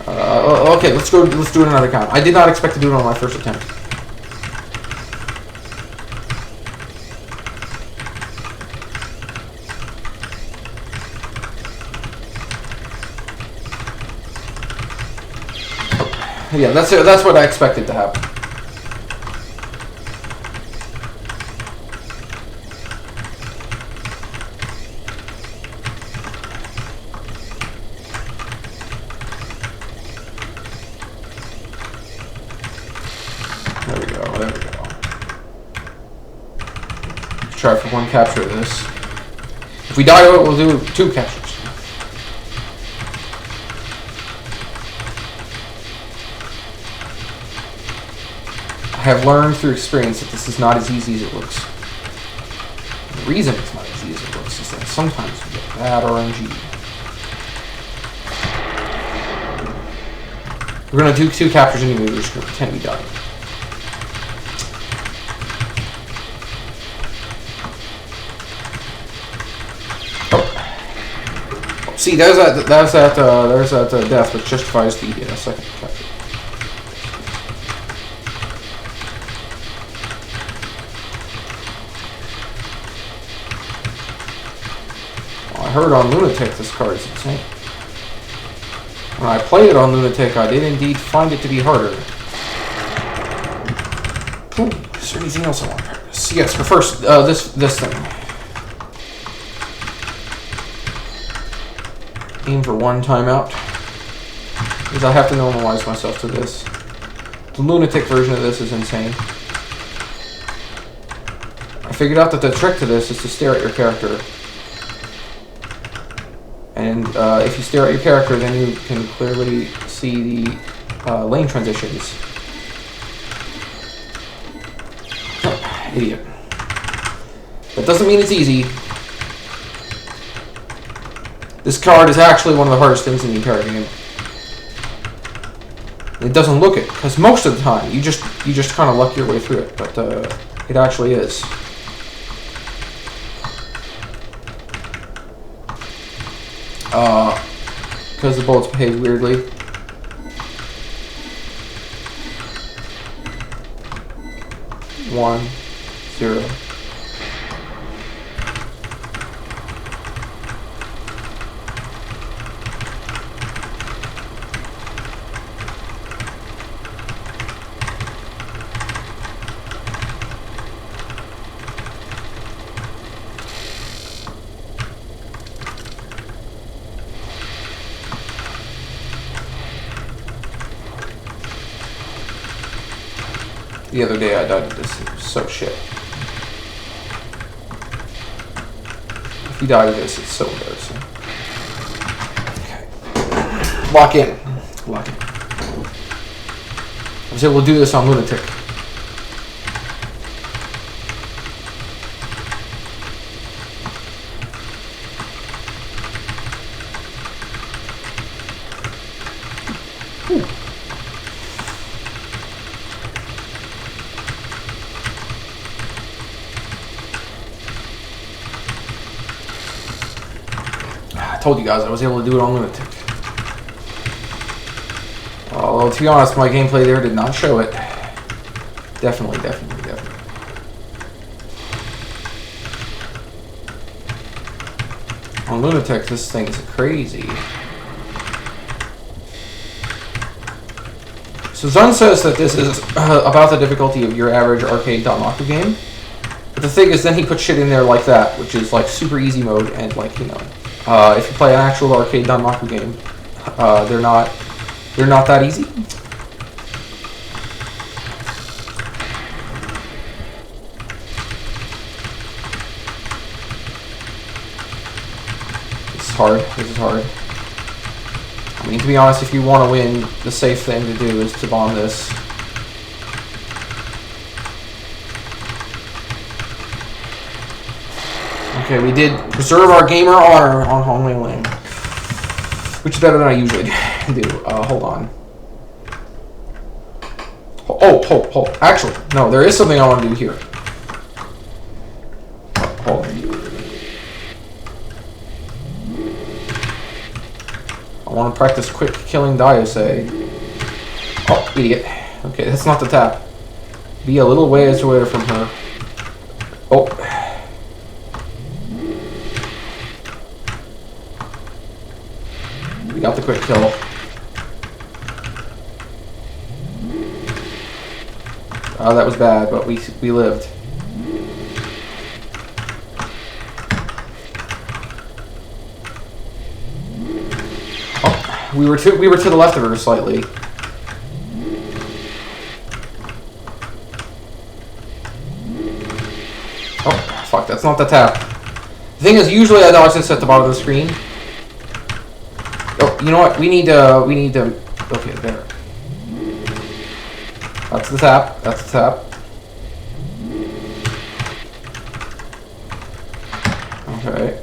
Okay, let's do it another count. I did not expect to do it on my first attempt. Yeah, that's what I expected to happen. There we go. Let's try for 1 capture of this. If we die to it, we'll do 2 captures. I have learned through experience that this is not as easy as it looks. The reason it's not as easy as it looks is that sometimes you get bad RNG. We're going to do 2 captures anyway, we're just going to pretend we died. Oh. See, there's that death which justifies the second capture. I heard on Lunatic this card is insane. When I played it on Lunatic, I did indeed find it to be harder. Ooh, is there anything else I want to practice? Yes, but first, this thing. Aim for 1 timeout. Because I have to normalize myself to this. The Lunatic version of this is insane. I figured out that the trick to this is to stare at your character. And if you stare at your character, then you can clearly see the lane transitions. Oh, idiot. That doesn't mean it's easy. This card is actually one of the hardest things in the entire game. It doesn't look it, because most of the time you just kind of luck your way through it, but it actually is. Because the bullets behave weirdly. One, 0. The other day I died to this. It was so shit. If you die to this, it's so embarrassing. Okay. Lock in. Lock in. I was able to do this on Lunatic. I told you guys I was able to do it on Lunatic. Although, to be honest, my gameplay there did not show it. Definitely. On Lunatic, this thing is crazy. So Zun says that this is about the difficulty of your average arcade Danmaku game. But the thing is, then he puts shit in there like that, which is like super easy mode, and like, you know, if you play an actual arcade Danmaku game, they're not that easy. This is hard. I mean, to be honest, if you want to win, the safe thing to do is to bomb this. Okay, we did preserve our gamer honor on Hong Wei Ling, which is better than I usually do. Hold on. Oh, actually, no, there is something I want to do here. Hold on. I want to practice quick killing Diosei. Oh, idiot. Okay, that's not the tap. Be a little ways away from her. Oh. We got the quick kill. That was bad, but we lived. We were to the left of her slightly. Oh, fuck, that's not the tap. The thing is, usually I dodge this at the bottom of the screen. Oh, you know what? We need to, okay, there. That's the tap, Okay.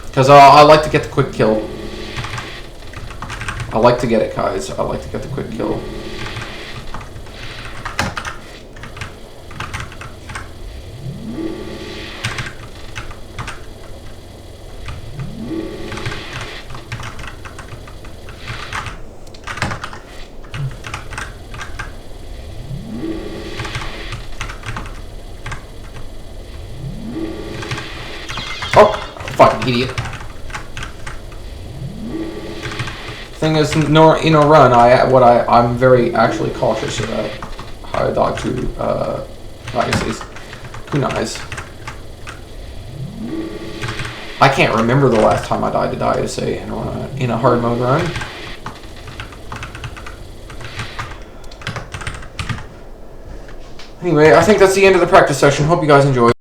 Because I like to get the quick kill. I like to get it, guys. I like to get the quick kill. Oh, fucking idiot. Thing is, in a run, I'm very actually cautious about how I dodge to kunais. I can't remember the last time I died to Diosei in a hard mode run. Anyway, I think that's the end of the practice session. Hope you guys enjoyed.